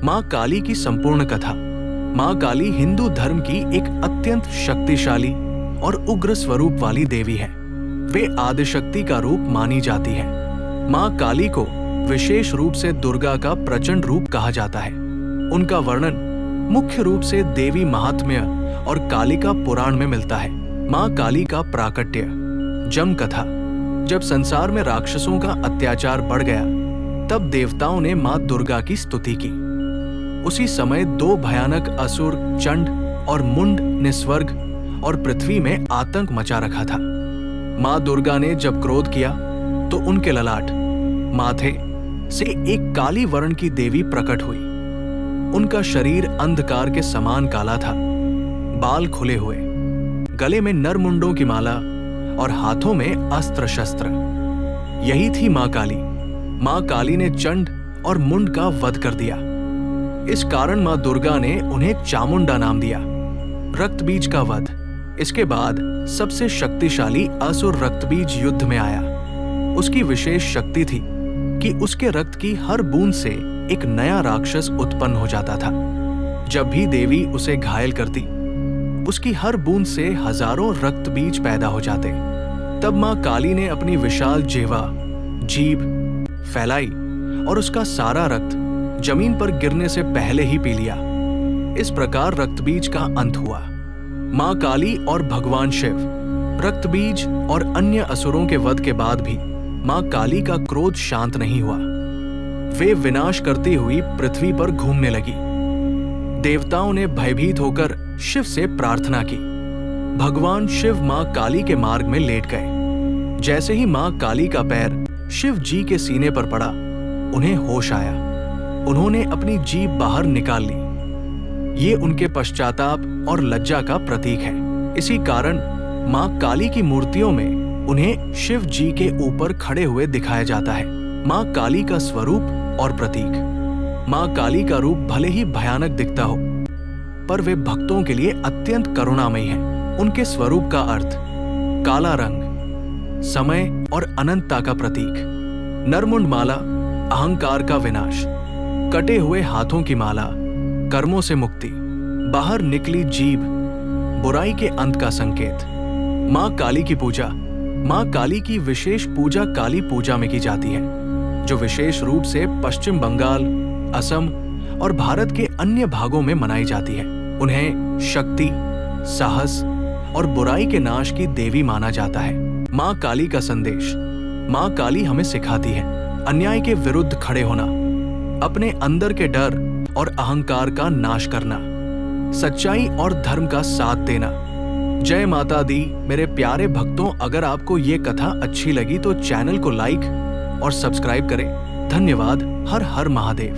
माँ काली की संपूर्ण कथा। माँ काली हिंदू धर्म की एक अत्यंत शक्तिशाली और उग्र स्वरूप वाली देवी है। वे आदिशक्ति का रूप मानी जाती है। माँ काली को विशेष रूप से दुर्गा का प्रचंड रूप कहा जाता है। उनका वर्णन मुख्य रूप से देवी महात्म्य और कालिका पुराण में मिलता है। माँ काली का प्राकट्य। जम कथा। जब संसार में राक्षसों का अत्याचार बढ़ गया, तब देवताओं ने माँ दुर्गा की स्तुति की। उसी समय दो भयानक असुर चंड और मुंड ने स्वर्ग और पृथ्वी में आतंक मचा रखा था। माँ दुर्गा ने जब क्रोध किया तो उनके ललाट माथे से एक काली वर्ण की देवी प्रकट हुई। उनका शरीर अंधकार के समान काला था, बाल खुले हुए, गले में नरमुंडों की माला और हाथों में अस्त्र शस्त्र। यही थी माँ काली। माँ काली ने चंड और मुंड का वध कर दिया। इस कारण माँ दुर्गा ने उन्हें चामुंडा नाम दिया। रक्त बीज का वध। इसके बाद सबसे शक्तिशाली असुर रक्त बीज युद्ध में आया। उसकी विशेष शक्ति थी कि उसके रक्त की हर बूंद से एक नया राक्षस उत्पन्न हो जाता था। जब भी देवी उसे घायल करती, उसकी हर बूंद से हजारों रक्त बीज पैदा हो जाते। तब माँ काली ने अपनी विशाल जिह्वा, जीभ फैलाई और उसका सारा रक्त जमीन पर गिरने से पहले ही पी लिया। इस प्रकार रक्तबीज का अंत हुआ। माँ काली और भगवान शिव। रक्तबीज और अन्य असुरों के वध के बाद भी माँ काली का क्रोध शांत नहीं हुआ। वे विनाश करती हुई पृथ्वी पर घूमने लगी। देवताओं ने भयभीत होकर शिव से प्रार्थना की। भगवान शिव माँ काली के मार्ग में लेट गए। जैसे ही माँ काली का पैर शिव जी के सीने पर पड़ा, उन्हें होश आया। उन्होंने अपनी जीभ बाहर निकाल ली। ये उनके पश्चाताप और लज्जा का प्रतीक है। इसी कारण माँ काली की मूर्तियों में उन्हें शिव जी के ऊपर खड़े हुए दिखाया जाता है। माँ काली का स्वरूप और प्रतीक। माँ काली का रूप भले ही भयानक दिखता हो, पर वे भक्तों के लिए अत्यंत करुणामयी है। उनके स्वरूप का अर्थ काला रंग, समय और अनंतता का प्रतीक। नरमुंड माला अहंकार का विनाश, कटे हुए हाथों की माला कर्मों से मुक्ति, बाहर निकली जीभ बुराई के अंत का संकेत। माँ काली की पूजा। माँ काली की विशेष पूजा काली पूजा में की जाती है, जो विशेष रूप से पश्चिम बंगाल, असम और भारत के अन्य भागों में मनाई जाती है। उन्हें शक्ति, साहस और बुराई के नाश की देवी माना जाता है। माँ काली का संदेश। माँ काली हमें सिखाती है अन्याय के विरुद्ध खड़े होना, अपने अंदर के डर और अहंकार का नाश करना, सच्चाई और धर्म का साथ देना। जय माता दी। मेरे प्यारे भक्तों, अगर आपको ये कथा अच्छी लगी तो चैनल को लाइक और सब्सक्राइब करें। धन्यवाद। हर हर महादेव।